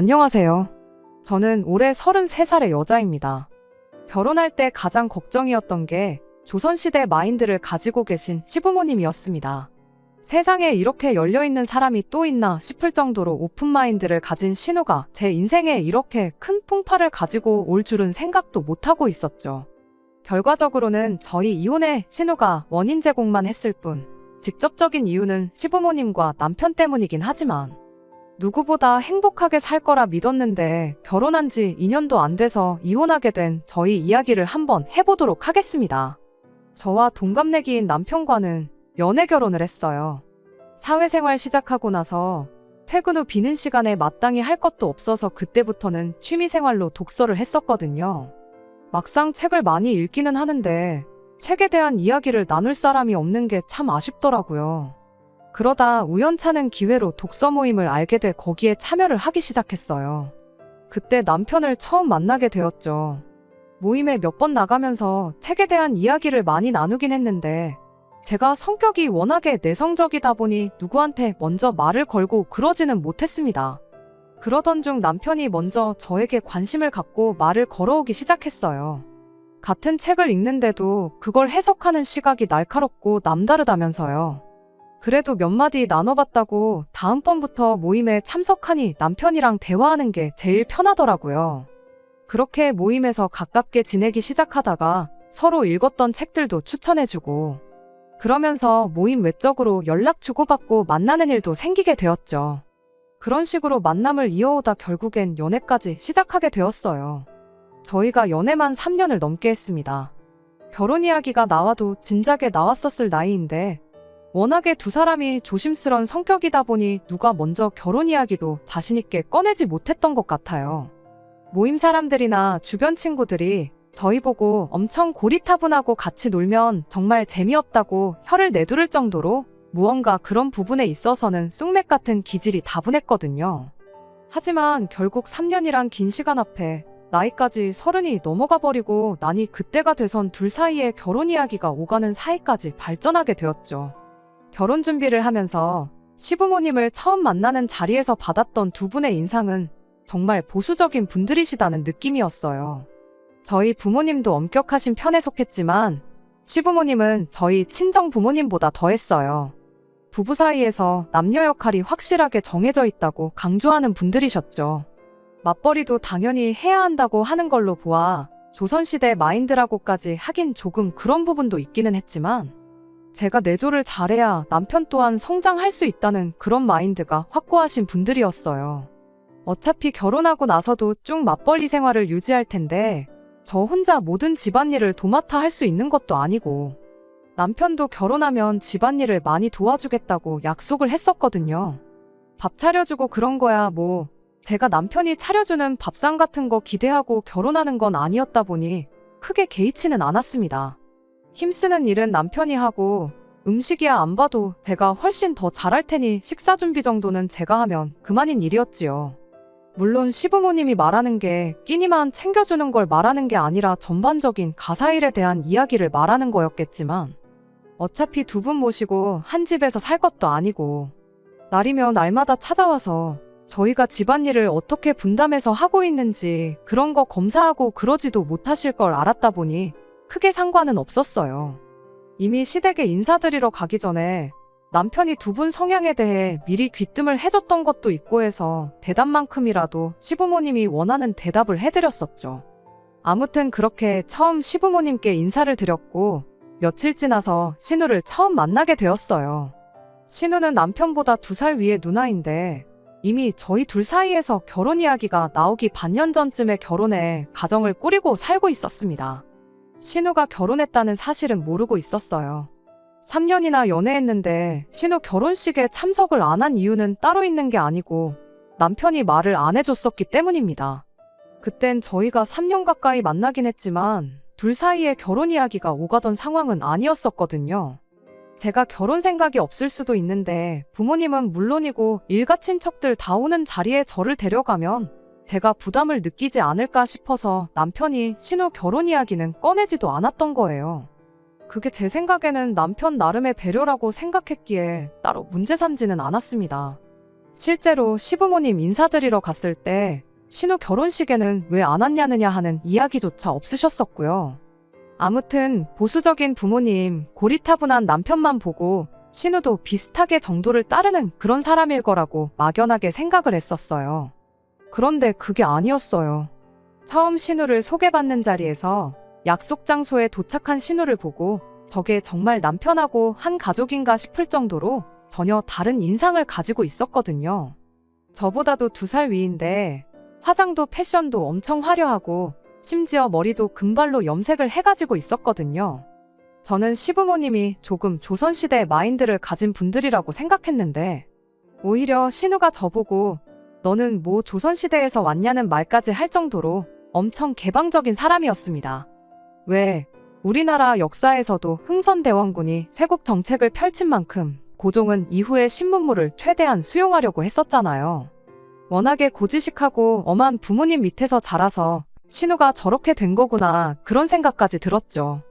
안녕하세요. 저는 올해 33살의 여자입니다. 결혼할 때 가장 걱정이었던 게 조선시대 마인드를 가지고 계신 시부모님이었습니다. 세상에 이렇게 열려있는 사람이 또 있나 싶을 정도로 오픈 마인드를 가진 신우가 제 인생에 이렇게 큰 풍파를 가지고 올 줄은 생각도 못하고 있었죠. 결과적으로는 저희 이혼에 신우가 원인 제공만 했을 뿐, 직접적인 이유는 시부모님과 남편 때문이긴 하지만 누구보다 행복하게 살 거라 믿었는데 결혼한 지 2년도 안 돼서 이혼하게 된 저희 이야기를 한번 해보도록 하겠습니다. 저와 동갑내기인 남편과는 연애 결혼을 했어요. 사회생활 시작하고 나서 퇴근 후 비는 시간에 마땅히 할 것도 없어서 그때부터는 취미생활로 독서를 했었거든요. 막상 책을 많이 읽기는 하는데 책에 대한 이야기를 나눌 사람이 없는 게 참 아쉽더라고요. 그러다 우연찮은 기회로 독서 모임을 알게 돼 거기에 참여를 하기 시작했어요. 그때 남편을 처음 만나게 되었죠. 모임에 몇 번 나가면서 책에 대한 이야기를 많이 나누긴 했는데 제가 성격이 워낙에 내성적이다 보니 누구한테 먼저 말을 걸고 그러지는 못했습니다. 그러던 중 남편이 먼저 저에게 관심을 갖고 말을 걸어오기 시작했어요. 같은 책을 읽는데도 그걸 해석하는 시각이 날카롭고 남다르다면서요. 그래도 몇 마디 나눠봤다고 다음번부터 모임에 참석하니 남편이랑 대화하는 게 제일 편하더라고요. 그렇게 모임에서 가깝게 지내기 시작하다가 서로 읽었던 책들도 추천해주고 그러면서 모임 외적으로 연락 주고받고 만나는 일도 생기게 되었죠. 그런 식으로 만남을 이어오다 결국엔 연애까지 시작하게 되었어요. 저희가 연애만 3년을 넘게 했습니다. 결혼 이야기가 나와도 진작에 나왔었을 나이인데 워낙에 두 사람이 조심스런 성격이다 보니 누가 먼저 결혼 이야기도 자신있게 꺼내지 못했던 것 같아요. 모임 사람들이나 주변 친구들이 저희 보고 엄청 고리타분하고 같이 놀면 정말 재미없다고 혀를 내두를 정도로 무언가 그런 부분에 있어서는 쑥맥 같은 기질이 다분했거든요. 하지만 결국 3년이란 긴 시간 앞에 나이까지 30이 넘어가 버리고 나니 그때가 돼선 둘 사이에 결혼 이야기가 오가는 사이까지 발전하게 되었죠. 결혼 준비를 하면서 시부모님을 처음 만나는 자리에서 받았던 두 분의 인상은 정말 보수적인 분들이시다는 느낌이었어요. 저희 부모님도 엄격하신 편에 속했지만 시부모님은 저희 친정 부모님보다 더했어요. 부부 사이에서 남녀 역할이 확실하게 정해져 있다고 강조하는 분들이셨죠. 맞벌이도 당연히 해야 한다고 하는 걸로 보아 조선시대 마인드라고까지 하긴 조금 그런 부분도 있기는 했지만 제가 내조를 잘해야 남편 또한 성장할 수 있다는 그런 마인드가 확고하신 분들이었어요. 어차피 결혼하고 나서도 쭉 맞벌이 생활을 유지할 텐데 저 혼자 모든 집안일을 도맡아 할 수 있는 것도 아니고 남편도 결혼하면 집안일을 많이 도와주겠다고 약속을 했었거든요. 밥 차려주고 그런 거야 뭐 제가 남편이 차려주는 밥상 같은 거 기대하고 결혼하는 건 아니었다 보니 크게 개의치는 않았습니다. 힘쓰는 일은 남편이 하고 음식이야 안 봐도 제가 훨씬 더 잘할 테니 식사 준비 정도는 제가 하면 그만인 일이었지요. 물론 시부모님이 말하는 게 끼니만 챙겨주는 걸 말하는 게 아니라 전반적인 가사일에 대한 이야기를 말하는 거였겠지만 어차피 두 분 모시고 한 집에서 살 것도 아니고 날이면 날마다 찾아와서 저희가 집안일을 어떻게 분담해서 하고 있는지 그런 거 검사하고 그러지도 못하실 걸 알았다 보니 크게 상관은 없었어요. 이미 시댁에 인사드리러 가기 전에 남편이 두 분 성향에 대해 미리 귀뜸을 해줬던 것도 있고 해서 대답만큼이라도 시부모님이 원하는 대답을 해드렸었죠. 아무튼 그렇게 처음 시부모님께 인사를 드렸고 며칠 지나서 신우를 처음 만나게 되었어요. 신우는 남편보다 2살 위의 누나인데 이미 저희 둘 사이에서 결혼 이야기가 나오기 반년 전쯤에 결혼해 가정을 꾸리고 살고 있었습니다. 신우가 결혼했다는 사실은 모르고 있었어요. 3년이나 연애했는데 신우 결혼식에 참석을 안 한 이유는 따로 있는 게 아니고 남편이 말을 안 해줬었기 때문입니다. 그땐 저희가 3년 가까이 만나긴 했지만 둘 사이에 결혼 이야기가 오가던 상황은 아니었었거든요. 제가 결혼 생각이 없을 수도 있는데 부모님은 물론이고 일가 친척들 다 오는 자리에 저를 데려가면 제가 부담을 느끼지 않을까 싶어서 남편이 신우 결혼 이야기는 꺼내지도 않았던 거예요. 그게 제 생각에는 남편 나름의 배려라고 생각했기에 따로 문제 삼지는 않았습니다. 실제로 시부모님 인사드리러 갔을 때 신우 결혼식에는 왜 안 왔냐느냐 하는 이야기조차 없으셨었고요. 아무튼 보수적인 부모님, 고리타분한 남편만 보고 신우도 비슷하게 정도를 따르는 그런 사람일 거라고 막연하게 생각을 했었어요. 그런데 그게 아니었어요. 처음 신우를 소개받는 자리에서 약속 장소에 도착한 신우를 보고 저게 정말 남편하고 한 가족인가 싶을 정도로 전혀 다른 인상을 가지고 있었거든요. 저보다도 2살 위인데 화장도 패션도 엄청 화려하고 심지어 머리도 금발로 염색을 해가지고 있었거든요. 저는 시부모님이 조금 조선시대의 마인드를 가진 분들이라고 생각했는데 오히려 신우가 저보고 너는 뭐 조선시대에서 왔냐는 말까지 할 정도로 엄청 개방적인 사람이었습니다. 왜? 우리나라 역사에서도 흥선대원군이 쇄국 정책을 펼친 만큼 고종은 이후에 신문물을 최대한 수용하려고 했었잖아요. 워낙에 고지식하고 엄한 부모님 밑에서 자라서 신우가 저렇게 된 거구나 그런 생각까지 들었죠.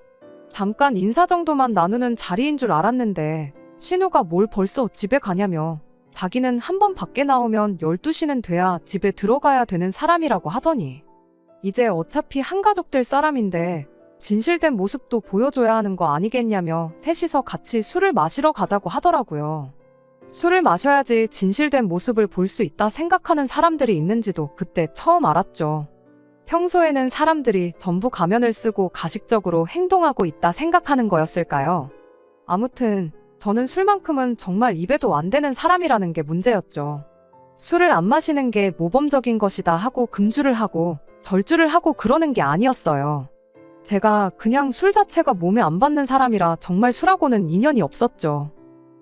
잠깐 인사 정도만 나누는 자리인 줄 알았는데 신우가 뭘 벌써 집에 가냐며 자기는 한 번 밖에 나오면 12시는 돼야 집에 들어가야 되는 사람이라고 하더니 이제 어차피 한가족들 사람인데 진실된 모습도 보여줘야 하는 거 아니겠냐며 셋이서 같이 술을 마시러 가자고 하더라고요. 술을 마셔야지 진실된 모습을 볼 수 있다 생각하는 사람들이 있는지도 그때 처음 알았죠. 평소에는 사람들이 전부 가면을 쓰고 가식적으로 행동하고 있다 생각하는 거였을까요? 아무튼 저는 술만큼은 정말 입에도 안 대는 사람이라는 게 문제였죠. 술을 안 마시는 게 모범적인 것이다 하고 금주를 하고 절주를 하고 그러는 게 아니었어요. 제가 그냥 술 자체가 몸에 안 받는 사람이라 정말 술하고는 인연이 없었죠.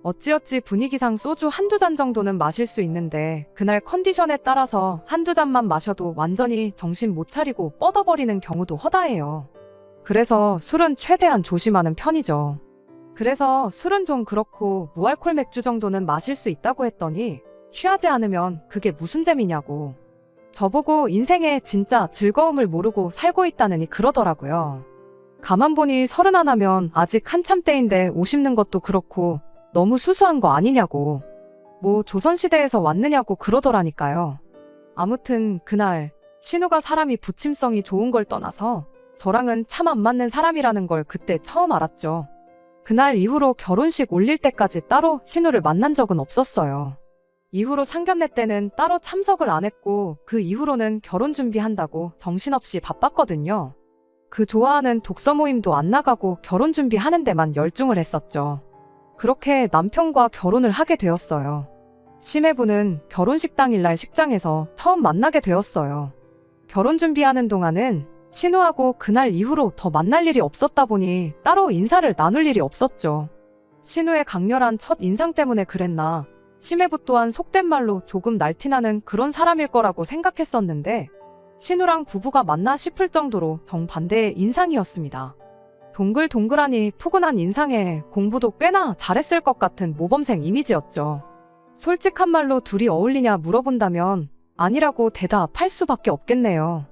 어찌어찌 분위기상 소주 한두 잔 정도는 마실 수 있는데 그날 컨디션에 따라서 한두 잔만 마셔도 완전히 정신 못 차리고 뻗어버리는 경우도 허다해요. 그래서 술은 최대한 조심하는 편이죠. 그래서 술은 좀 그렇고 무알콜 맥주 정도는 마실 수 있다고 했더니 취하지 않으면 그게 무슨 재미냐고. 저보고 인생에 진짜 즐거움을 모르고 살고 있다느니 그러더라고요. 가만 보니 31이면 아직 한참 때인데 50는 것도 그렇고 너무 수수한 거 아니냐고. 뭐 조선시대에서 왔느냐고 그러더라니까요. 아무튼 그날 신우가 사람이 부침성이 좋은 걸 떠나서 저랑은 참 안 맞는 사람이라는 걸 그때 처음 알았죠. 그날 이후로 결혼식 올릴 때까지 따로 신우를 만난 적은 없었어요. 이후로 상견례 때는 따로 참석을 안 했고 그 이후로는 결혼 준비한다고 정신없이 바빴거든요. 그 좋아하는 독서 모임도 안 나가고 결혼 준비하는 데만 열중을 했었죠. 그렇게 남편과 결혼을 하게 되었어요. 심해부는 결혼식 당일날 식장에서 처음 만나게 되었어요. 결혼 준비하는 동안은 신우하고 그날 이후로 더 만날 일이 없었다 보니 따로 인사를 나눌 일이 없었죠. 신우의 강렬한 첫 인상 때문에 그랬나 심해부 또한 속된 말로 조금 날티나는 그런 사람일 거라고 생각했었는데 신우랑 부부가 맞나 싶을 정도로 정반대의 인상이었습니다. 동글동글하니 푸근한 인상에 공부도 꽤나 잘했을 것 같은 모범생 이미지였죠. 솔직한 말로 둘이 어울리냐 물어본다면 아니라고 대답할 수밖에 없겠네요.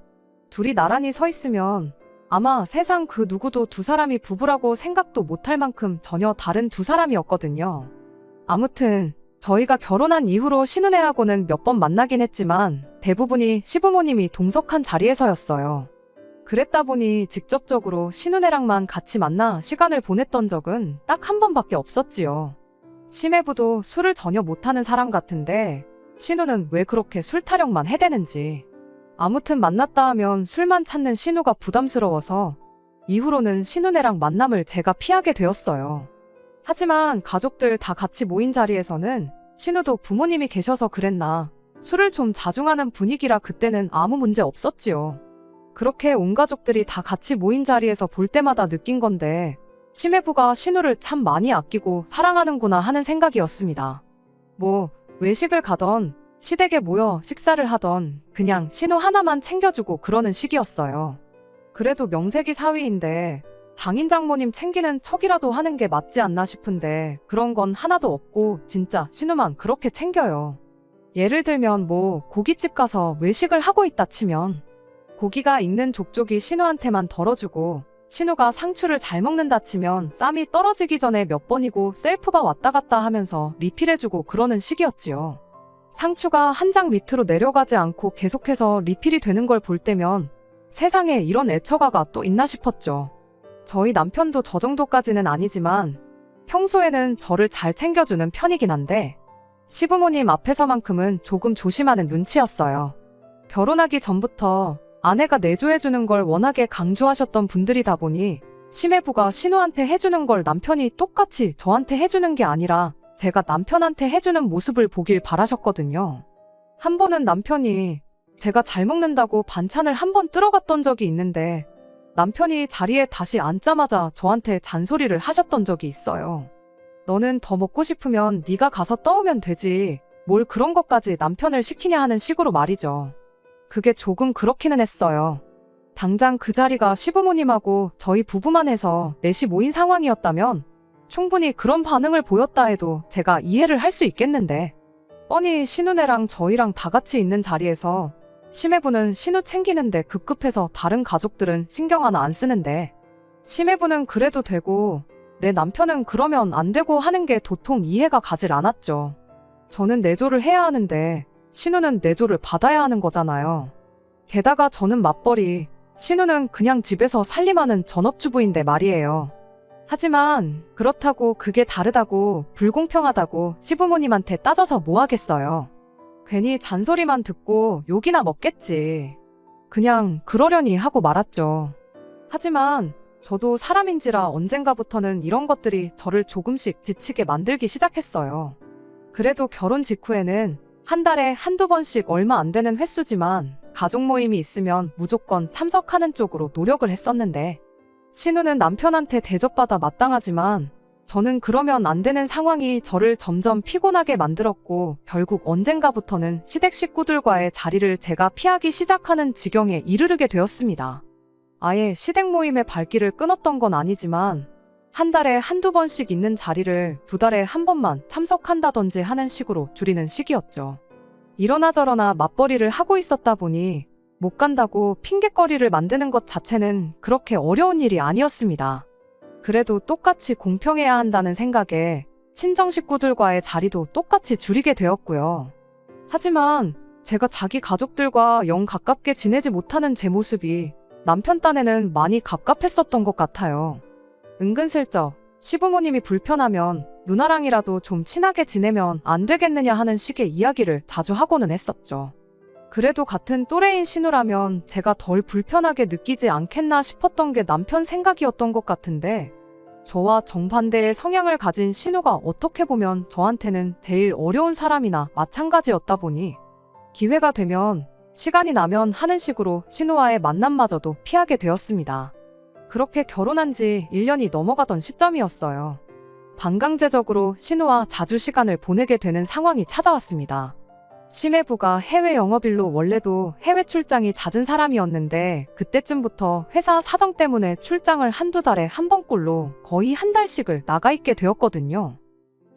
둘이 나란히 서 있으면 아마 세상 그 누구도 두 사람이 부부라고 생각도 못할 만큼 전혀 다른 두 사람이었거든요. 아무튼 저희가 결혼한 이후로 신은혜하고는 몇 번 만나긴 했지만 대부분이 시부모님이 동석한 자리에서였어요. 그랬다 보니 직접적으로 신은혜랑만 같이 만나 시간을 보냈던 적은 딱 한 번밖에 없었지요. 심해부도 술을 전혀 못하는 사람 같은데 신우는 왜 그렇게 술 타령만 해대는지. 아무튼 만났다 하면 술만 찾는 신우가 부담스러워서 이후로는 신은혜랑 만남을 제가 피하게 되었어요. 하지만 가족들 다 같이 모인 자리에서는 신우도 부모님이 계셔서 그랬나 술을 좀 자중하는 분위기라 그때는 아무 문제 없었지요. 그렇게 온 가족들이 다 같이 모인 자리에서 볼 때마다 느낀 건데 심해부가 신우를 참 많이 아끼고 사랑하는구나 하는 생각이었습니다. 뭐 외식을 가던 시댁에 모여 식사를 하던 그냥 신우 하나만 챙겨주고 그러는 시기였어요. 그래도 명색이 사위인데 장인 장모님 챙기는 척이라도 하는 게 맞지 않나 싶은데 그런 건 하나도 없고 진짜 신우만 그렇게 챙겨요. 예를 들면 뭐 고깃집 가서 외식을 하고 있다 치면 고기가 익는 족족이 신우한테만 덜어주고 신우가 상추를 잘 먹는다 치면 쌈이 떨어지기 전에 몇 번이고 셀프바 왔다 갔다 하면서 리필해주고 그러는 시기였지요. 상추가 한 장 밑으로 내려가지 않고 계속해서 리필이 되는 걸 볼 때면 세상에 이런 애처가가 또 있나 싶었죠. 저희 남편도 저 정도까지는 아니지만 평소에는 저를 잘 챙겨주는 편이긴 한데 시부모님 앞에서만큼은 조금 조심하는 눈치였어요. 결혼하기 전부터 아내가 내조해주는 걸 워낙에 강조하셨던 분들이다 보니 시매부가 신우한테 해주는 걸 남편이 똑같이 저한테 해주는 게 아니라 제가 남편한테 해주는 모습을 보길 바라셨거든요. 한 번은 남편이 제가 잘 먹는다고 반찬을 한 번 쓸어갔던 적이 있는데 남편이 자리에 다시 앉자마자 저한테 잔소리를 하셨던 적이 있어요. 너는 더 먹고 싶으면 네가 가서 떠오면 되지. 뭘 그런 것까지 남편을 시키냐 하는 식으로 말이죠. 그게 조금 그렇기는 했어요. 당장 그 자리가 시부모님하고 저희 부부만 해서 넷이 모인 상황이었다면 충분히 그런 반응을 보였다 해도 제가 이해를 할 수 있겠는데 뻔히 신우네랑 저희랑 다 같이 있는 자리에서 시매부는 신우 챙기는데 급급해서 다른 가족들은 신경 하나 안 쓰는데 시매부는 그래도 되고 내 남편은 그러면 안 되고 하는 게 도통 이해가 가질 않았죠. 저는 내조를 해야 하는데 신우는 내조를 받아야 하는 거잖아요. 게다가 저는 맞벌이, 신우는 그냥 집에서 살림하는 전업주부인데 말이에요. 하지만 그렇다고 그게 다르다고 불공평하다고 시부모님한테 따져서 뭐 하겠어요. 괜히 잔소리만 듣고 욕이나 먹겠지. 그냥 그러려니 하고 말았죠. 하지만 저도 사람인지라 언젠가부터는 이런 것들이 저를 조금씩 지치게 만들기 시작했어요. 그래도 결혼 직후에는 한 달에 한두 번씩 얼마 안 되는 횟수지만 가족 모임이 있으면 무조건 참석하는 쪽으로 노력을 했었는데 신우는 남편한테 대접받아 마땅하지만 저는 그러면 안 되는 상황이 저를 점점 피곤하게 만들었고 결국 언젠가부터는 시댁 식구들과의 자리를 제가 피하기 시작하는 지경에 이르르게 되었습니다. 아예 시댁 모임의 발길을 끊었던 건 아니지만 한 달에 한두 번씩 있는 자리를 두 달에 한 번만 참석한다든지 하는 식으로 줄이는 시기였죠. 이러나 저러나 맞벌이를 하고 있었다 보니 못 간다고 핑곗거리를 만드는 것 자체는 그렇게 어려운 일이 아니었습니다. 그래도 똑같이 공평해야 한다는 생각에 친정 식구들과의 자리도 똑같이 줄이게 되었고요. 하지만 제가 자기 가족들과 영 가깝게 지내지 못하는 제 모습이 남편 딴에는 많이 갑갑했었던 것 같아요. 은근슬쩍 시부모님이 불편하면 누나랑이라도 좀 친하게 지내면 안 되겠느냐 하는 식의 이야기를 자주 하고는 했었죠. 그래도 같은 또래인 신우라면 제가 덜 불편하게 느끼지 않겠나 싶었던 게 남편 생각이었던 것 같은데 저와 정반대의 성향을 가진 신우가 어떻게 보면 저한테는 제일 어려운 사람이나 마찬가지였다 보니 기회가 되면 시간이 나면 하는 식으로 신우와의 만남마저도 피하게 되었습니다. 그렇게 결혼한 지 1년이 넘어가던 시점이었어요. 반강제적으로 신우와 자주 시간을 보내게 되는 상황이 찾아왔습니다. 시매부가 해외 영업일로 원래도 해외 출장이 잦은 사람이었는데 그때쯤부터 회사 사정 때문에 출장을 한두 달에 한 번꼴로 거의 한 달씩을 나가 있게 되었거든요.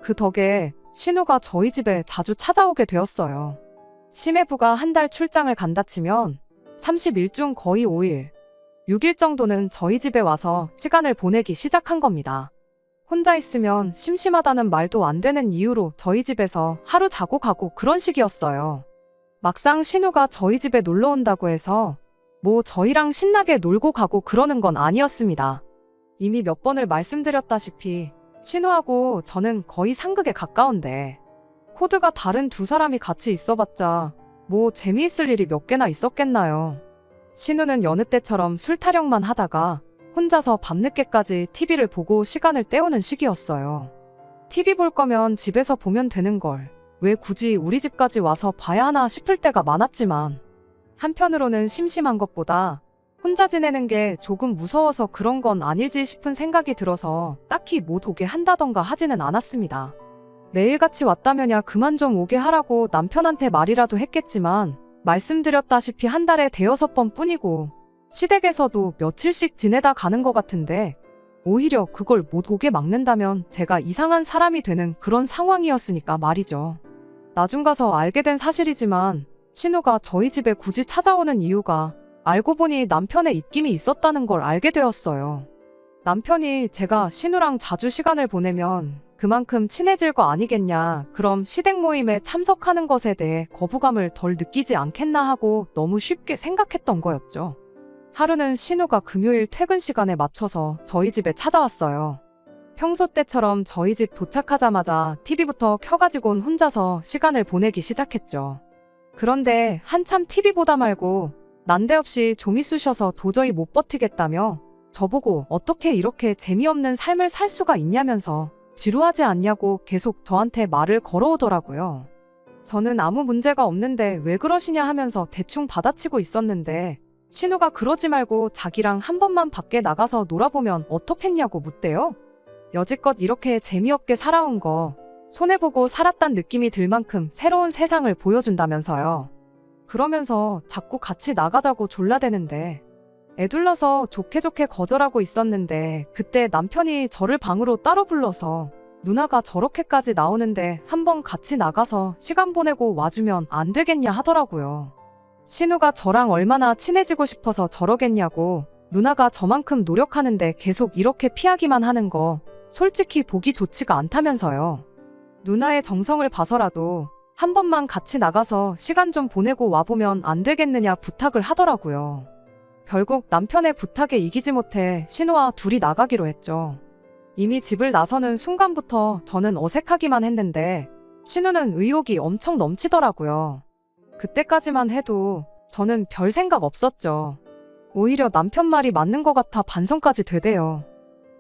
그 덕에 신우가 저희 집에 자주 찾아오게 되었어요. 시매부가 한 달 출장을 간다 치면 30일 중 거의 5일, 6일 정도는 저희 집에 와서 시간을 보내기 시작한 겁니다. 혼자 있으면 심심하다는 말도 안 되는 이유로 저희 집에서 하루 자고 가고 그런 식이었어요. 막상 신우가 저희 집에 놀러 온다고 해서 뭐 저희랑 신나게 놀고 가고 그러는 건 아니었습니다. 이미 몇 번을 말씀드렸다시피 신우하고 저는 거의 상극에 가까운데 코드가 다른 두 사람이 같이 있어봤자 뭐 재미있을 일이 몇 개나 있었겠나요. 신우는 여느 때처럼 술 타령만 하다가 혼자서 밤늦게까지 TV를 보고 시간을 때우는 시기였어요. TV 볼 거면 집에서 보면 되는 걸 왜 굳이 우리 집까지 와서 봐야 하나 싶을 때가 많았지만 한편으로는 심심한 것보다 혼자 지내는 게 조금 무서워서 그런 건 아닐지 싶은 생각이 들어서 딱히 못 오게 한다던가 하지는 않았습니다. 매일같이 왔다면야 그만 좀 오게 하라고 남편한테 말이라도 했겠지만 말씀드렸다시피 한 달에 5-6번 뿐이고 시댁에서도 며칠씩 지내다 가는 것 같은데 오히려 그걸 못 오게 막는다면 제가 이상한 사람이 되는 그런 상황이었으니까 말이죠. 나중 가서 알게 된 사실이지만 신우가 저희 집에 굳이 찾아오는 이유가 알고 보니 남편의 입김이 있었다는 걸 알게 되었어요. 남편이 제가 신우랑 자주 시간을 보내면 그만큼 친해질 거 아니겠냐. 그럼 시댁 모임에 참석하는 것에 대해 거부감을 덜 느끼지 않겠나 하고 너무 쉽게 생각했던 거였죠. 하루는 신우가 금요일 퇴근 시간에 맞춰서 저희 집에 찾아왔어요. 평소 때처럼 저희 집 도착하자마자 TV부터 켜가지고는 혼자서 시간을 보내기 시작했죠. 그런데 한참 TV 보다 말고 난데없이 좀 있으셔서 도저히 못 버티겠다며 저보고 어떻게 이렇게 재미없는 삶을 살 수가 있냐면서 지루하지 않냐고 계속 저한테 말을 걸어오더라고요. 저는 아무 문제가 없는데 왜 그러시냐 하면서 대충 받아치고 있었는데 신우가 그러지 말고 자기랑 한 번만 밖에 나가서 놀아보면 어떻겠냐고 묻대요. 여지껏 이렇게 재미없게 살아온 거 손해보고 살았단 느낌이 들 만큼 새로운 세상을 보여준다면서요. 그러면서 자꾸 같이 나가자고 졸라대는데 애둘러서 좋게 거절하고 있었는데 그때 남편이 저를 방으로 따로 불러서 누나가 저렇게까지 나오는데 한번 같이 나가서 시간 보내고 와주면 안 되겠냐 하더라고요. 신우가 저랑 얼마나 친해지고 싶어서 저러겠냐고 누나가 저만큼 노력하는데 계속 이렇게 피하기만 하는 거 솔직히 보기 좋지가 않다면서요. 누나의 정성을 봐서라도 한 번만 같이 나가서 시간 좀 보내고 와보면 안 되겠느냐 부탁을 하더라고요. 결국 남편의 부탁에 이기지 못해 신우와 둘이 나가기로 했죠. 이미 집을 나서는 순간부터 저는 어색하기만 했는데 신우는 의욕이 엄청 넘치더라고요. 그때까지만 해도 저는 별 생각 없었죠. 오히려 남편 말이 맞는 것 같아 반성까지 되대요.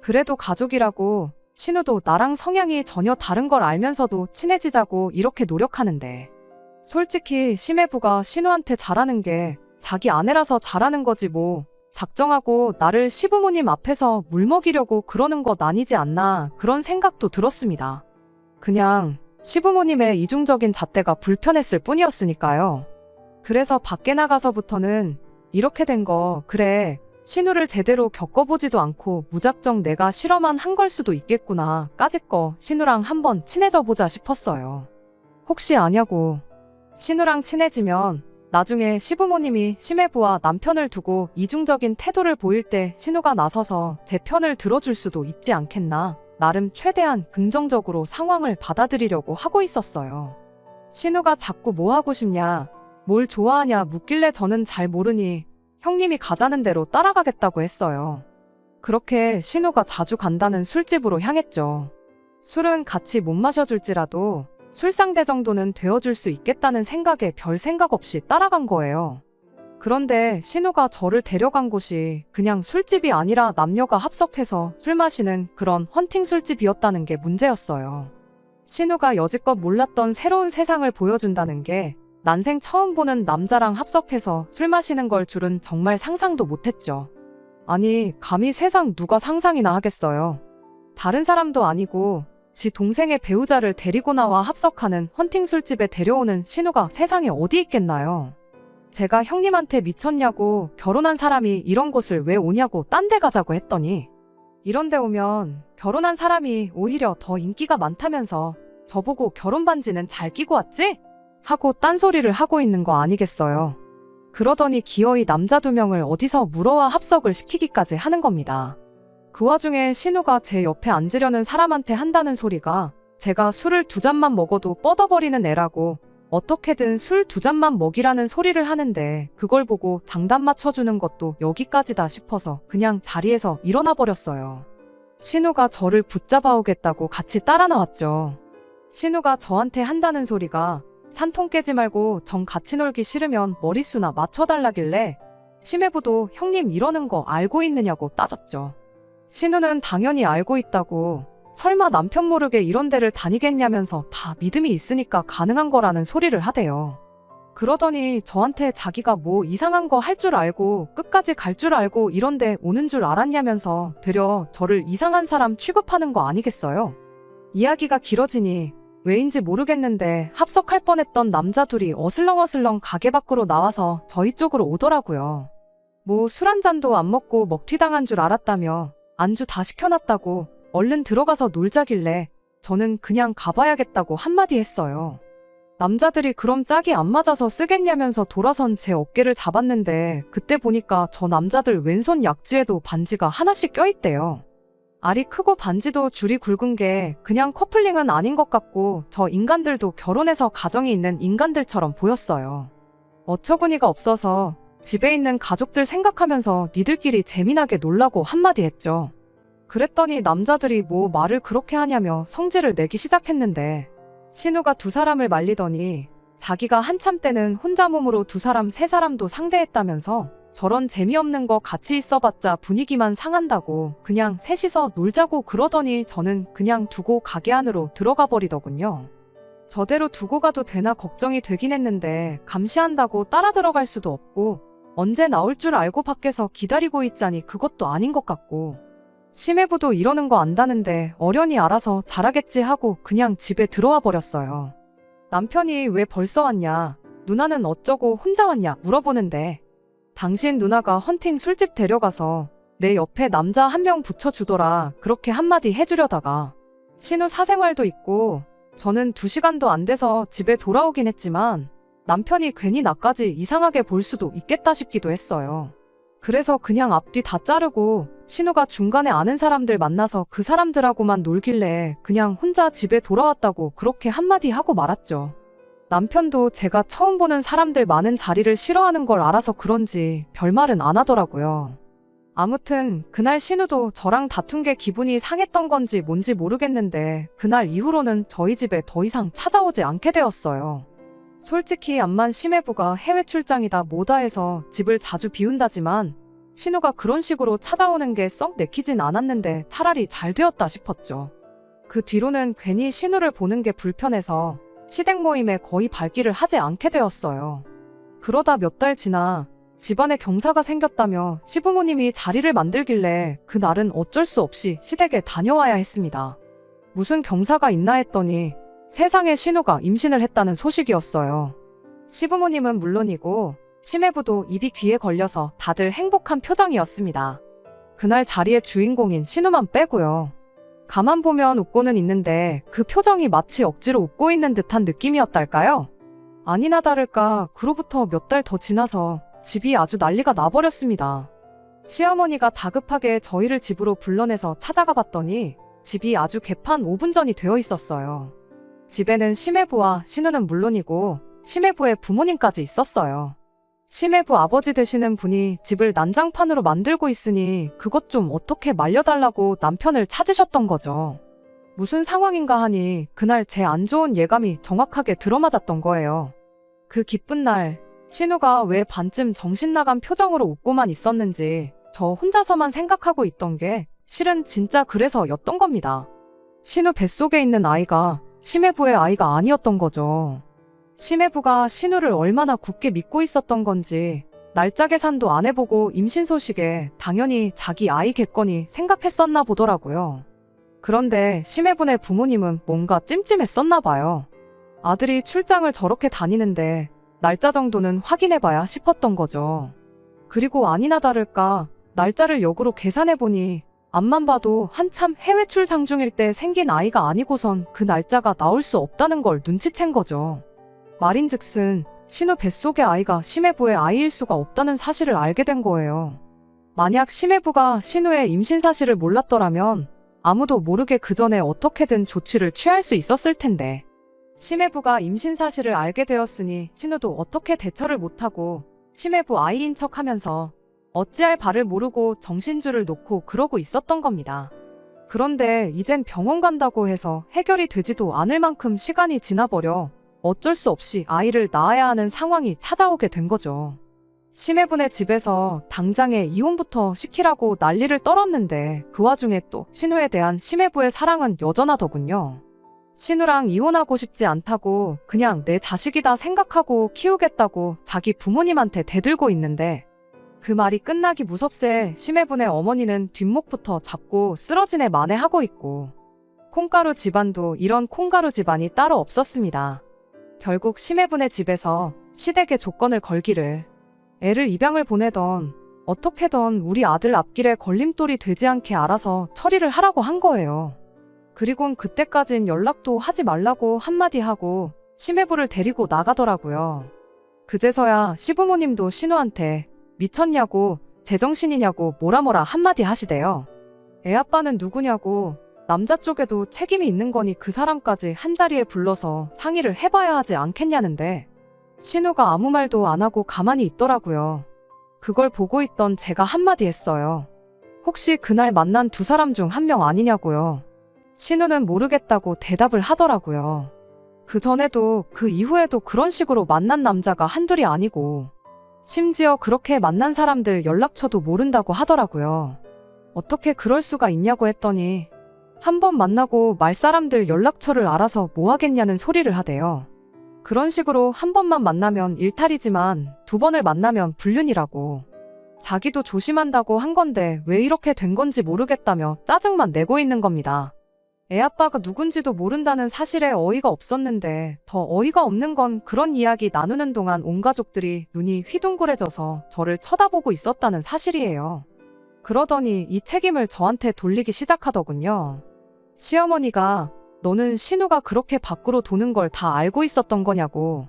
그래도 가족이라고 신우도 나랑 성향이 전혀 다른 걸 알면서도 친해지자고 이렇게 노력하는데 솔직히 심해부가 신우한테 잘하는 게 자기 아내라서 잘하는 거지 뭐 작정하고 나를 시부모님 앞에서 물먹이려고 그러는 것 아니지 않나 그런 생각도 들었습니다. 그냥 시부모님의 이중적인 잣대가 불편했을 뿐이었으니까요. 그래서 밖에 나가서부터는 이렇게 된 거 그래 신우를 제대로 겪어보지도 않고 무작정 내가 실험만 한 걸 수도 있겠구나 까짓거 신우랑 한번 친해져 보자 싶었어요. 혹시 아냐고 신우랑 친해지면 나중에 시부모님이 심해부와 남편을 두고 이중적인 태도를 보일 때 신우가 나서서 제 편을 들어줄 수도 있지 않겠나 나름 최대한 긍정적으로 상황을 받아들이려고 하고 있었어요. 신우가 자꾸 뭐 하고 싶냐 뭘 좋아하냐 묻길래 저는 잘 모르니 형님이 가자는 대로 따라가겠다고 했어요. 그렇게 신우가 자주 간다는 술집으로 향했죠. 술은 같이 못 마셔줄지라도 술상대 정도는 되어줄 수 있겠다는 생각에 별 생각 없이 따라간 거예요. 그런데 신우가 저를 데려간 곳이 그냥 술집이 아니라 남녀가 합석해서 술 마시는 그런 헌팅 술집이었다는 게 문제였어요. 신우가 여지껏 몰랐던 새로운 세상을 보여준다는 게 난생 처음 보는 남자랑 합석해서 술 마시는 걸 줄은 정말 상상도 못했죠. 아니, 감히 세상 누가 상상이나 하겠어요. 다른 사람도 아니고 지 동생의 배우자를 데리고 나와 합석하는 헌팅 술집에 데려오는 신우가 세상에 어디 있겠나요? 제가 형님한테 미쳤냐고 결혼한 사람이 이런 곳을 왜 오냐고 딴 데 가자고 했더니 이런 데 오면 결혼한 사람이 오히려 더 인기가 많다면서 저보고 결혼 반지는 잘 끼고 왔지? 하고 딴소리를 하고 있는 거 아니겠어요. 그러더니 기어이 남자 2명을 어디서 물어와 합석을 시키기까지 하는 겁니다. 그 와중에 신우가 제 옆에 앉으려는 사람한테 한다는 소리가 제가 술을 2잔만 먹어도 뻗어버리는 애라고 어떻게든 술 2잔만 먹이라는 소리를 하는데 그걸 보고 장단 맞춰주는 것도 여기까지다 싶어서 그냥 자리에서 일어나 버렸어요. 신우가 저를 붙잡아 오겠다고 같이 따라 나왔죠. 신우가 저한테 한다는 소리가 산통 깨지 말고 정 같이 놀기 싫으면 머릿수나 맞춰달라길래 심해부도 형님 이러는 거 알고 있느냐고 따졌죠. 신우는 당연히 알고 있다고 설마 남편 모르게 이런 데를 다니겠냐면서 다 믿음이 있으니까 가능한 거라는 소리를 하대요. 그러더니 저한테 자기가 뭐 이상한 거 할 줄 알고 끝까지 갈 줄 알고 이런 데 오는 줄 알았냐면서 되려 저를 이상한 사람 취급하는 거 아니겠어요? 이야기가 길어지니 왜인지 모르겠는데 합석할 뻔했던 남자 둘이 어슬렁어슬렁 가게 밖으로 나와서 저희 쪽으로 오더라고요. 뭐 술 한 잔도 안 먹고 먹튀당한 줄 알았다며 안주 다 시켜놨다고 얼른 들어가서 놀자길래 저는 그냥 가봐야겠다고 한마디 했어요. 남자들이 그럼 짝이 안 맞아서 쓰겠냐면서 돌아선 제 어깨를 잡았는데 그때 보니까 저 남자들 왼손 약지에도 반지가 하나씩 껴있대요. 알이 크고 반지도 줄이 굵은 게 그냥 커플링은 아닌 것 같고 저 인간들도 결혼해서 가정이 있는 인간들처럼 보였어요. 어처구니가 없어서 집에 있는 가족들 생각하면서 니들끼리 재미나게 놀라고 한마디 했죠. 그랬더니 남자들이 뭐 말을 그렇게 하냐며 성질을 내기 시작했는데 신우가 두 사람을 말리더니 자기가 한참 때는 혼자 몸으로 두 사람 세 사람도 상대했다면서 저런 재미없는 거 같이 있어봤자 분위기만 상한다고 그냥 셋이서 놀자고 그러더니 저는 그냥 두고 가게 안으로 들어가 버리더군요. 저대로 두고 가도 되나 걱정이 되긴 했는데 감시한다고 따라 들어갈 수도 없고 언제 나올 줄 알고 밖에서 기다리고 있자니 그것도 아닌 것 같고 심해부도 이러는 거 안다는데 어련히 알아서 잘하겠지 하고 그냥 집에 들어와 버렸어요. 남편이 왜 벌써 왔냐, 누나는 어쩌고 혼자 왔냐 물어보는데 당신 누나가 헌팅 술집 데려가서 내 옆에 남자 한 명 붙여주더라 그렇게 한마디 해주려다가 신우 사생활도 있고 저는 2시간도 안 돼서 집에 돌아오긴 했지만 남편이 괜히 나까지 이상하게 볼 수도 있겠다 싶기도 했어요. 그래서 그냥 앞뒤 다 자르고 신우가 중간에 아는 사람들 만나서 그 사람들하고만 놀길래 그냥 혼자 집에 돌아왔다고 그렇게 한마디 하고 말았죠. 남편도 제가 처음 보는 사람들 많은 자리를 싫어하는 걸 알아서 그런지 별말은 안 하더라고요. 아무튼 그날 신우도 저랑 다툰 게 기분이 상했던 건지 뭔지 모르겠는데 그날 이후로는 저희 집에 더 이상 찾아오지 않게 되었어요. 솔직히 암만 심해부가 해외 출장이다 뭐다 해서 집을 자주 비운다지만 신우가 그런 식으로 찾아오는 게 썩 내키진 않았는데 차라리 잘 되었다 싶었죠. 그 뒤로는 괜히 신우를 보는 게 불편해서 시댁 모임에 거의 발길을 하지 않게 되었어요. 그러다 몇 달 지나 집안에 경사가 생겼다며 시부모님이 자리를 만들길래 그날은 어쩔 수 없이 시댁에 다녀와야 했습니다. 무슨 경사가 있나 했더니 세상에 신우가 임신을 했다는 소식이었어요. 시부모님은 물론이고 심해부도 입이 귀에 걸려서 다들 행복한 표정이었습니다. 그날 자리의 주인공인 신우만 빼고요. 가만 보면 웃고는 있는데 그 표정이 마치 억지로 웃고 있는 듯한 느낌이었달까요? 아니나 다를까 그로부터 몇 달 더 지나서 집이 아주 난리가 나버렸습니다. 시어머니가 다급하게 저희를 집으로 불러내서 찾아가 봤더니 집이 아주 개판 5분 전이 되어 있었어요. 집에는 심해부와 신우는 물론이고 심해부의 부모님까지 있었어요. 심해부 아버지 되시는 분이 집을 난장판으로 만들고 있으니 그것 좀 어떻게 말려달라고 남편을 찾으셨던 거죠. 무슨 상황인가 하니 그날 제 안 좋은 예감이 정확하게 들어맞았던 거예요. 그 기쁜 날 신우가 왜 반쯤 정신 나간 표정으로 웃고만 있었는지 저 혼자서만 생각하고 있던 게 실은 진짜 그래서였던 겁니다. 신우 뱃속에 있는 아이가 심해부의 아이가 아니었던 거죠. 심해부가 신우를 얼마나 굳게 믿고 있었던 건지 날짜 계산도 안 해보고 임신 소식에 당연히 자기 아이겠거니 생각했었나 보더라고요. 그런데 심해분의 부모님은 뭔가 찜찜했었나 봐요. 아들이 출장을 저렇게 다니는데 날짜 정도는 확인해봐야 싶었던 거죠. 그리고 아니나 다를까 날짜를 역으로 계산해보니 앞만 봐도 한참 해외 출장 중일 때 생긴 아이가 아니고선 그 날짜가 나올 수 없다는 걸 눈치챈 거죠. 말인즉슨 신우 뱃속의 아이가 심해부의 아이일 수가 없다는 사실을 알게 된 거예요. 만약 심해부가 신우의 임신 사실을 몰랐더라면 아무도 모르게 그 전에 어떻게든 조치를 취할 수 있었을 텐데 심해부가 임신 사실을 알게 되었으니 신우도 어떻게 대처를 못하고 심해부 아이인 척하면서 어찌할 바를 모르고 정신줄을 놓고 그러고 있었던 겁니다. 그런데 이젠 병원 간다고 해서 해결이 되지도 않을 만큼 시간이 지나버려 어쩔 수 없이 아이를 낳아야 하는 상황이 찾아오게 된 거죠. 심해분의 집에서 당장에 이혼부터 시키라고 난리를 떨었는데 그 와중에 또 신우에 대한 심해부의 사랑은 여전하더군요. 신우랑 이혼하고 싶지 않다고 그냥 내 자식이다 생각하고 키우겠다고 자기 부모님한테 대들고 있는데 그 말이 끝나기 무섭세 심해분의 어머니는 뒷목부터 잡고 쓰러지네 만회하고 있고 콩가루 집안도 이런 콩가루 집안이 따로 없었습니다. 결국 심해분의 집에서 시댁에 조건을 걸기를 애를 입양을 보내던 어떻게든 우리 아들 앞길에 걸림돌이 되지 않게 알아서 처리를 하라고 한 거예요. 그리곤 그때까진 연락도 하지 말라고 한마디 하고 심해부를 데리고 나가더라고요. 그제서야 시부모님도 신우한테 미쳤냐고 제정신이냐고 뭐라 한마디 하시대요. 애 아빠는 누구냐고. 남자 쪽에도 책임이 있는 거니 그 사람까지 한자리에 불러서 상의를 해봐야 하지 않겠냐는데 신우가 아무 말도 안 하고 가만히 있더라고요. 그걸 보고 있던 제가 한마디 했어요. 혹시 그날 만난 두 사람 중 한 명 아니냐고요. 신우는 모르겠다고 대답을 하더라고요. 그 전에도 그 이후에도 그런 식으로 만난 남자가 한둘이 아니고 심지어 그렇게 만난 사람들 연락처도 모른다고 하더라고요. 어떻게 그럴 수가 있냐고 했더니 한 번 만나고 말 사람들 연락처를 알아서 뭐 하겠냐는 소리를 하대요. 그런 식으로 한 번만 만나면 일탈이지만 두 번을 만나면 불륜이라고. 자기도 조심한다고 한 건데 왜 이렇게 된 건지 모르겠다며 짜증만 내고 있는 겁니다. 애 아빠가 누군지도 모른다는 사실에 어이가 없었는데 더 어이가 없는 건 그런 이야기 나누는 동안 온 가족들이 눈이 휘둥그레져서 저를 쳐다보고 있었다는 사실이에요. 그러더니 이 책임을 저한테 돌리기 시작하더군요. 시어머니가 너는 신우가 그렇게 밖으로 도는 걸 다 알고 있었던 거냐고.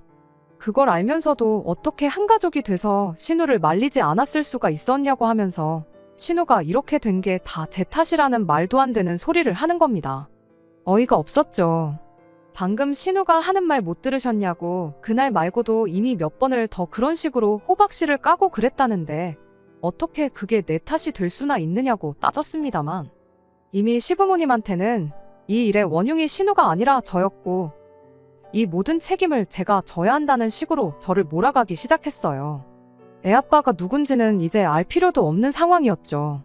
그걸 알면서도 어떻게 한 가족이 돼서 신우를 말리지 않았을 수가 있었냐고 하면서 신우가 이렇게 된 게 다 제 탓이라는 말도 안 되는 소리를 하는 겁니다. 어이가 없었죠. 방금 신우가 하는 말 못 들으셨냐고. 그날 말고도 이미 몇 번을 더 그런 식으로 호박씨를 까고 그랬다는데 어떻게 그게 내 탓이 될 수나 있느냐고 따졌습니다만 이미 시부모님한테는 이 일의 원흉이 신우가 아니라 저였고 이 모든 책임을 제가 져야 한다는 식으로 저를 몰아가기 시작했어요. 애 아빠가 누군지는 이제 알 필요도 없는 상황이었죠.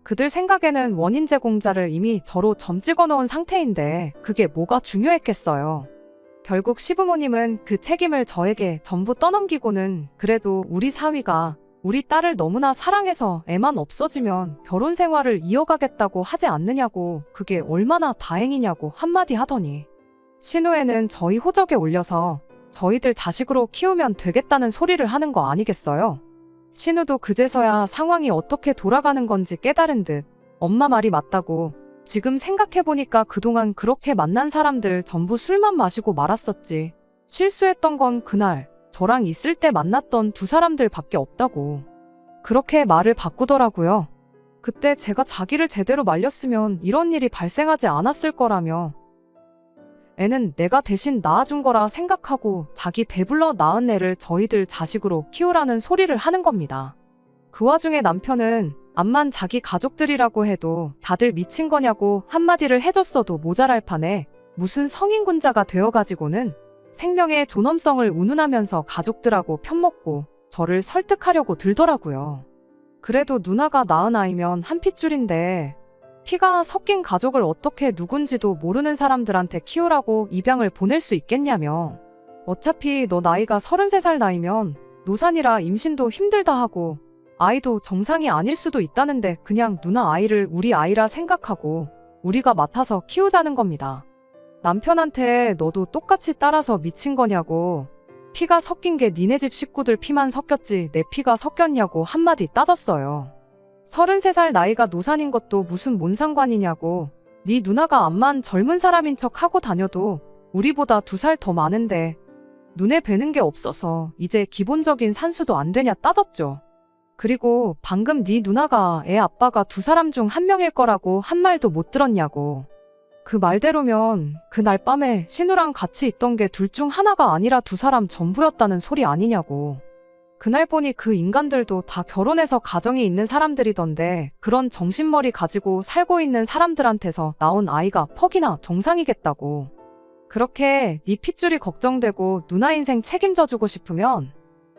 그들 생각에는 원인 제공자를 이미 저로 점 찍어 놓은 상태인데 그게 뭐가 중요했겠어요. 결국 시부모님은 그 책임을 저에게 전부 떠넘기고는 그래도 우리 사위가 우리 딸을 너무나 사랑해서 애만 없어지면 결혼 생활을 이어가겠다고 하지 않느냐고 그게 얼마나 다행이냐고 한마디 하더니 신우애는 저희 호적에 올려서 저희들 자식으로 키우면 되겠다는 소리를 하는 거 아니겠어요? 신우도 그제서야 상황이 어떻게 돌아가는 건지 깨달은 듯 엄마 말이 맞다고 지금 생각해보니까 그동안 그렇게 만난 사람들 전부 술만 마시고 말았었지. 실수했던 건 그날 저랑 있을 때 만났던 두 사람들밖에 없다고. 그렇게 말을 바꾸더라고요. 그때 제가 자기를 제대로 말렸으면 이런 일이 발생하지 않았을 거라며 애는 내가 대신 낳아준 거라 생각하고 자기 배불러 낳은 애를 저희들 자식으로 키우라는 소리를 하는 겁니다. 그 와중에 남편은 암만 자기 가족들이라고 해도 다들 미친 거냐고 한마디를 해줬어도 모자랄 판에 무슨 성인군자가 되어가지고는 생명의 존엄성을 운운하면서 가족들하고 편먹고 저를 설득하려고 들더라고요. 그래도 누나가 낳은 아이면 한 핏줄인데 피가 섞인 가족을 어떻게 누군지도 모르는 사람들한테 키우라고 입양을 보낼 수 있겠냐며. 어차피 너 나이가 33살 나이면 노산이라 임신도 힘들다 하고 아이도 정상이 아닐 수도 있다는데 그냥 누나 아이를 우리 아이라 생각하고 우리가 맡아서 키우자는 겁니다. 남편한테 너도 똑같이 따라서 미친 거냐고. 피가 섞인 게 니네 집 식구들 피만 섞였지 내 피가 섞였냐고 한마디 따졌어요. 33살 나이가 노산인 것도 무슨 뭔 상관이냐고. 네 누나가 암만 젊은 사람인 척 하고 다녀도 우리보다 2살 더 많은데 눈에 뵈는 게 없어서 이제 기본적인 산수도 안 되냐 따졌죠. 그리고 방금 네 누나가 애 아빠가 2사람 중 1명일 거라고 한 말도 못 들었냐고. 그 말대로면 그날 밤에 신우랑 같이 있던 게 둘 중 하나가 아니라 2사람 전부였다는 소리 아니냐고. 그날 보니 그 인간들도 다 결혼해서 가정이 있는 사람들이던데 그런 정신머리 가지고 살고 있는 사람들한테서 나온 아이가 퍽이나 정상이겠다고. 그렇게 네 핏줄이 걱정되고 누나 인생 책임져주고 싶으면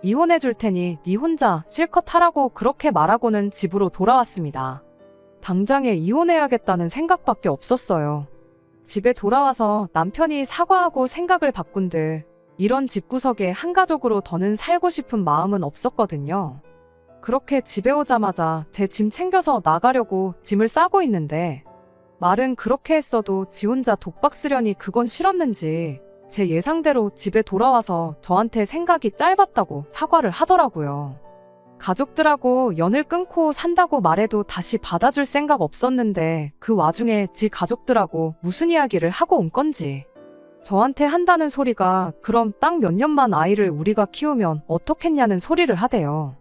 이혼해줄 테니 네 혼자 실컷 하라고 그렇게 말하고는 집으로 돌아왔습니다. 당장에 이혼해야겠다는 생각밖에 없었어요. 집에 돌아와서 남편이 사과하고 생각을 바꾼들 이런 집구석에 한 가족으로 더는 살고 싶은 마음은 없었거든요. 그렇게 집에 오자마자 제 짐 챙겨서 나가려고 짐을 싸고 있는데 말은 그렇게 했어도 지 혼자 독박 쓰려니 그건 싫었는지 제 예상대로 집에 돌아와서 저한테 생각이 짧았다고 사과를 하더라고요. 가족들하고 연을 끊고 산다고 말해도 다시 받아줄 생각 없었는데 그 와중에 지 가족들하고 무슨 이야기를 하고 온 건지. 저한테 한다는 소리가 그럼 딱 몇 년만 아이를 우리가 키우면 어떻겠냐는 소리를 하대요.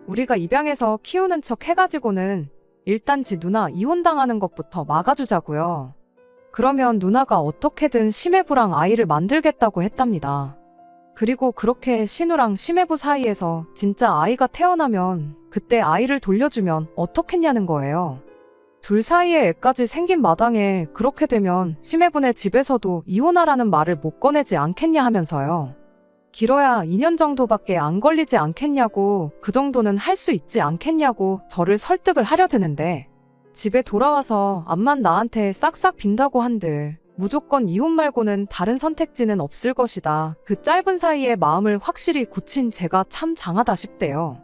우리가 입양해서 키우는 척 해가지고는 일단 지 누나 이혼당하는 것부터 막아주자고요. 그러면 누나가 어떻게든 심해부랑 아이를 만들겠다고 했답니다. 그리고 그렇게 신우랑 심해부 사이에서 진짜 아이가 태어나면 그때 아이를 돌려주면 어떻겠냐는 거예요. 둘 사이에 애까지 생긴 마당에 그렇게 되면 심해분의 집에서도 이혼하라는 말을 못 꺼내지 않겠냐 하면서요. 길어야 2년 정도밖에 안 걸리지 않겠냐고, 그 정도는 할 수 있지 않겠냐고 저를 설득을 하려 드는데, 집에 돌아와서 암만 나한테 싹싹 빈다고 한들 무조건 이혼 말고는 다른 선택지는 없을 것이다. 그 짧은 사이에 마음을 확실히 굳힌 제가 참 장하다 싶대요.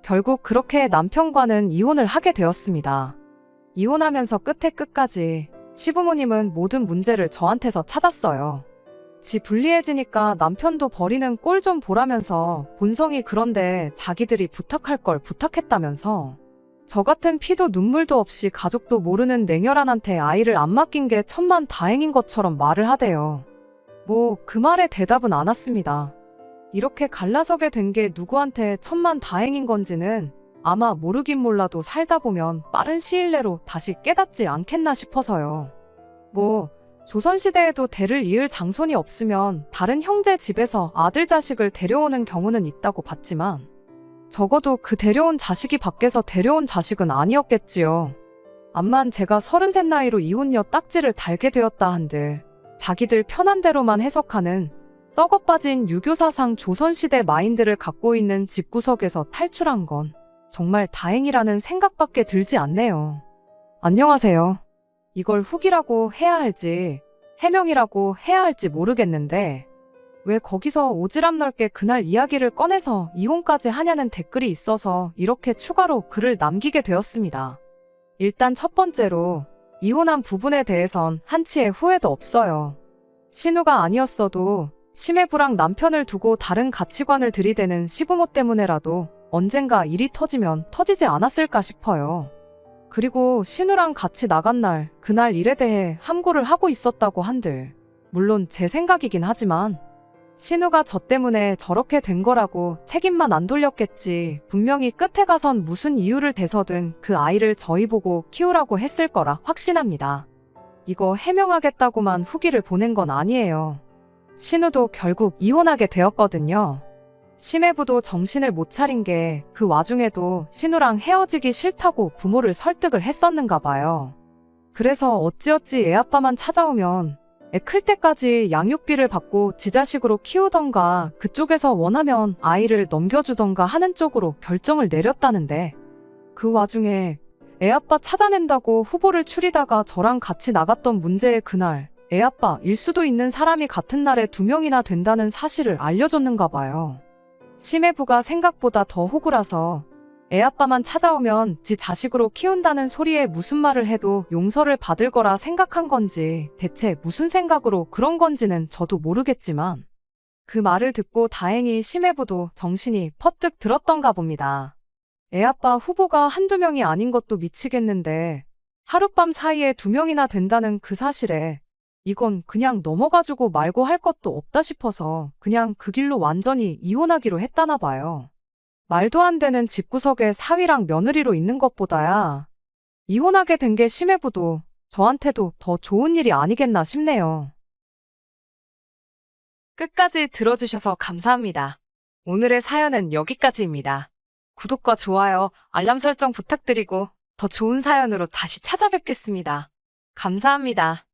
결국 그렇게 남편과는 이혼을 하게 되었습니다. 이혼하면서 끝에 끝까지 시부모님은 모든 문제를 저한테서 찾았어요. 지 불리해지니까 남편도 버리는 꼴 좀 보라면서, 본성이 그런데 자기들이 부탁할 걸 부탁했다면서, 저 같은 피도 눈물도 없이 가족도 모르는 냉혈한한테 아이를 안 맡긴 게 천만 다행인 것처럼 말을 하대요. 뭐 그 말에 대답은 안 왔습니다. 이렇게 갈라서게 된 게 누구한테 천만 다행인 건지는 아마 모르긴 몰라도 살다 보면 빠른 시일 내로 다시 깨닫지 않겠나 싶어서요. 뭐 조선시대에도 대를 이을 장손이 없으면 다른 형제 집에서 아들 자식을 데려오는 경우는 있다고 봤지만, 적어도 그 데려온 자식이 밖에서 데려온 자식은 아니었겠지요. 암만 제가 33 나이로 이혼녀 딱지를 달게 되었다 한들 자기들 편한 대로만 해석하는 썩어 빠진 유교사상 조선시대 마인드를 갖고 있는 집구석에서 탈출한 건 정말 다행이라는 생각밖에 들지 않네요. 안녕하세요. 이걸 후기라고 해야 할지 해명이라고 해야 할지 모르겠는데, 왜 거기서 오지랖 넓게 그날 이야기를 꺼내서 이혼까지 하냐는 댓글이 있어서 이렇게 추가로 글을 남기게 되었습니다. 일단 첫 번째로, 이혼한 부분에 대해선 한치의 후회도 없어요. 신우가 아니었어도 심해부랑 남편을 두고 다른 가치관을 들이대는 시부모 때문에라도 언젠가 일이 터지면 터지지 않았을까 싶어요. 그리고 신우랑 같이 나간 날, 그날 일에 대해 함구를 하고 있었다고 한들, 물론 제 생각이긴 하지만 신우가 저 때문에 저렇게 된 거라고 책임만 안 돌렸겠지, 분명히 끝에 가선 무슨 이유를 대서든 그 아이를 저희 보고 키우라고 했을 거라 확신합니다. 이거 해명하겠다고만 후기를 보낸 건 아니에요. 신우도 결국 이혼하게 되었거든요. 심해부도 정신을 못 차린 게 그 와중에도 신우랑 헤어지기 싫다고 부모를 설득을 했었는가 봐요. 그래서 어찌어찌 애아빠만 찾아오면 애 클 때까지 양육비를 받고 지 자식으로 키우던가, 그쪽에서 원하면 아이를 넘겨주던가 하는 쪽으로 결정을 내렸다는데, 그 와중에 애아빠 찾아낸다고 후보를 추리다가 저랑 같이 나갔던 문제의 그날, 애아빠일 수도 있는 사람이 같은 날에 2명이나 된다는 사실을 알려줬는가 봐요. 심해부가 생각보다 더 호구라서 애아빠만 찾아오면 지 자식으로 키운다는 소리에 무슨 말을 해도 용서를 받을 거라 생각한 건지, 대체 무슨 생각으로 그런 건지는 저도 모르겠지만, 그 말을 듣고 다행히 심해부도 정신이 퍼뜩 들었던가 봅니다. 애아빠 후보가 한두 명이 아닌 것도 미치겠는데 하룻밤 사이에 2명이나 된다는 그 사실에 이건 그냥 넘어가주고 말고 할 것도 없다 싶어서 그냥 그 길로 완전히 이혼하기로 했다나 봐요. 말도 안 되는 집구석에 사위랑 며느리로 있는 것보다야 이혼하게 된 게 심해부도 저한테도 더 좋은 일이 아니겠나 싶네요. 끝까지 들어주셔서 감사합니다. 오늘의 사연은 여기까지입니다. 구독과 좋아요, 알람 설정 부탁드리고 더 좋은 사연으로 다시 찾아뵙겠습니다. 감사합니다.